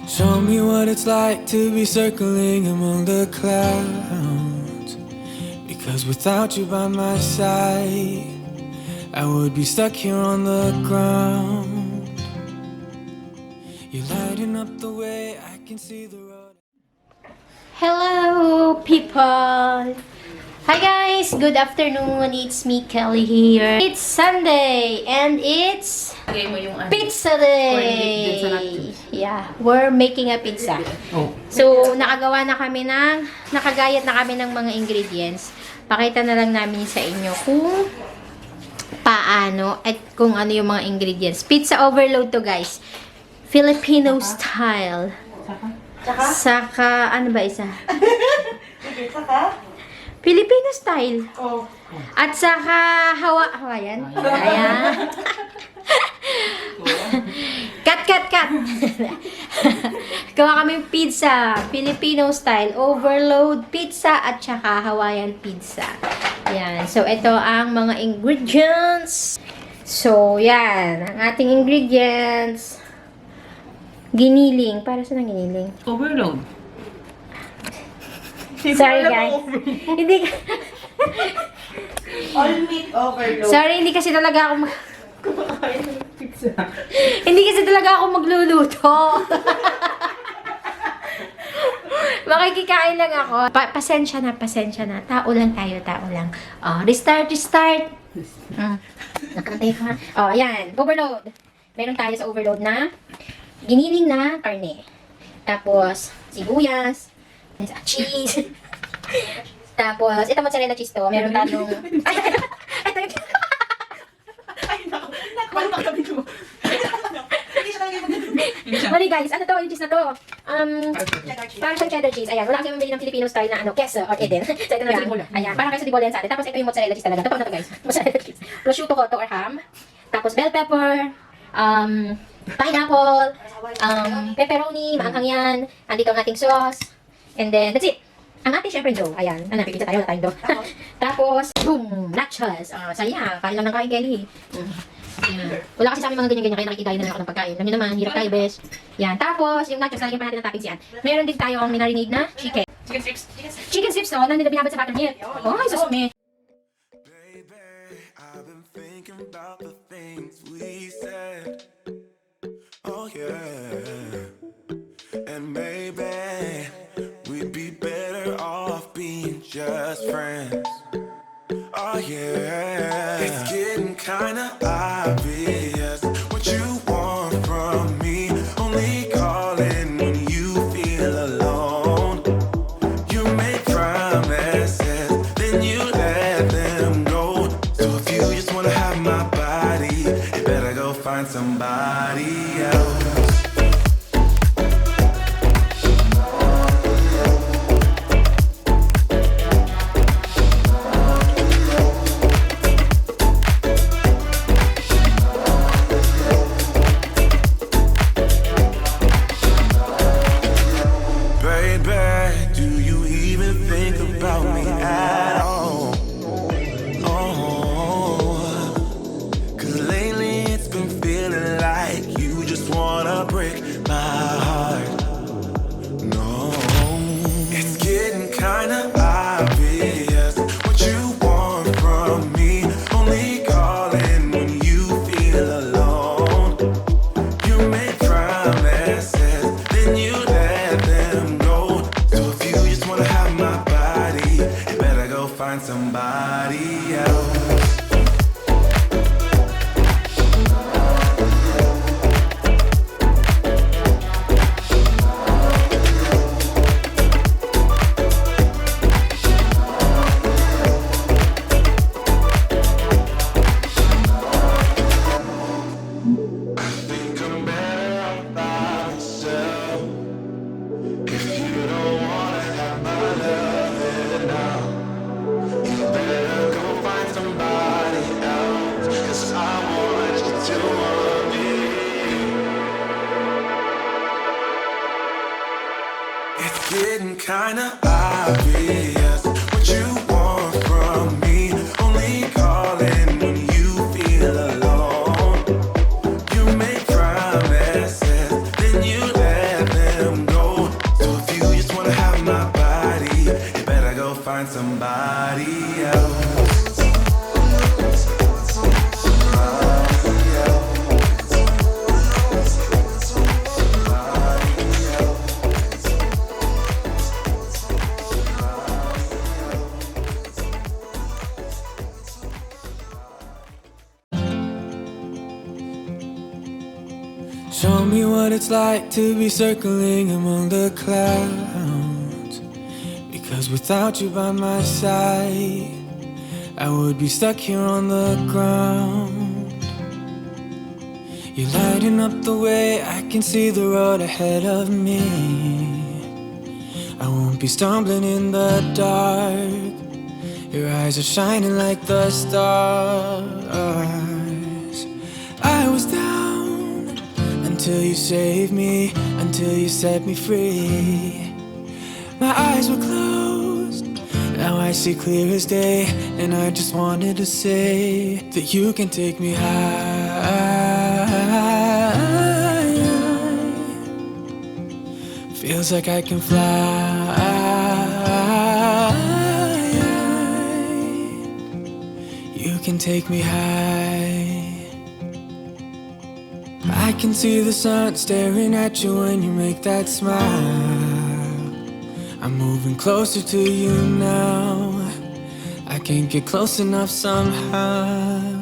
Show me what it's like to be circling among the clouds. Because without you by my side, I would be stuck here on the ground. You're lighting up the way, I can see the road. Hello, people! Hi guys! Good afternoon! It's me, Kelly here. It's Sunday and it's Pizza Day! Yeah, we're making a pizza. So, nakagayat na kami ng mga ingredients. Pakita na lang namin sa inyo kung paano at kung ano yung mga ingredients. Pizza overload to, guys. Filipino style. Saka, ano ba isa? Saka? Filipino style. Oh. At saka, Hawaiian. Ayan. Cut. Gawa kami pizza. Filipino style. Overload pizza at saka Hawaiian pizza. Yan. So, ito ang mga ingredients. So, yan. Ang ating ingredients. Giniling. Para saan ang giniling? Overload. Sorry, guys. Hindi All meat overload. Sorry, hindi kasi talaga ako Kumakain ng pizza. hindi kasi talaga ako magluluto. Makikikain lang ako. Pasensya na. Tao lang tayo, tao lang. Restart. Nakantay ka. Ayan. Overload. Meron tayo sa overload na giniling na karne. Tapos, sibuyas. Cheese. Tapos, ito mozzarella cheese to. Meron tayong... Ito yung... Ay, naku. Naku, kami ito. Hindi siya talaga yung Mali guys, ano to? Yung cheese na to? Parang siyang cheddar cheese. Ayan, wala kasi mabili ng Filipino style na queso or Eden. So, ito na lang. Ayan, parang queso di bola yan sa atin. Tapos, ito yung mozzarella cheese talaga. Totoo na to guys. Mozzarella cheese. Prosciutto, HOWTO or ham. Tapos, bell pepper. Pineapple. Pepperoni. Maanghang yan. Andito ang ating sauce. And then, that's it. Ang ating syempre dough. Ayan. Pipizza tayo. Wala tayong dough. Tapos, boom! Nachos. Saya. Kain lang ng kain, Kelly. Ayan. Wala kasi sa amin mga ganyan-ganyan. Kaya nakikidahin na lang ako ng pagkain. Alam nyo naman, hirap tayo, bes. Yan. Tapos, yung nachos, lalagyan pa natin ng toppings yan. Meron din tayong minarinade na chicken. Chicken strips, Nang nila binabad sa buttermilk. Oh, ay, susumi. Baby, I've been thinking about the things we said. Oh yeah. And maybe we'd be better off being just friends. Oh yeah. It's getting kinda obvious what you want from me. Only calling when you feel alone. You make promises, then you let them go. So if you just wanna have my body, you better go find somebody else. Find somebody else. Getting kinda obvious what you want from me. Only calling when you feel alone. You make promises, then you let them find somebody else. Show me what it's like to be circling among the clouds. Because without you by my side, I would be stuck here on the ground. You're lighting up the way, I can see the road ahead of me. I won't be stumbling in the dark. Your eyes are shining like the stars. I was down until you saved me, until you set me free. My eyes were closed, now I see clear as day. And I just wanted to say that you can take me high. Feels like I can fly. You can take me high. I can see the sun staring at you when you make that smile. I'm moving closer to you now. I can't get close enough somehow.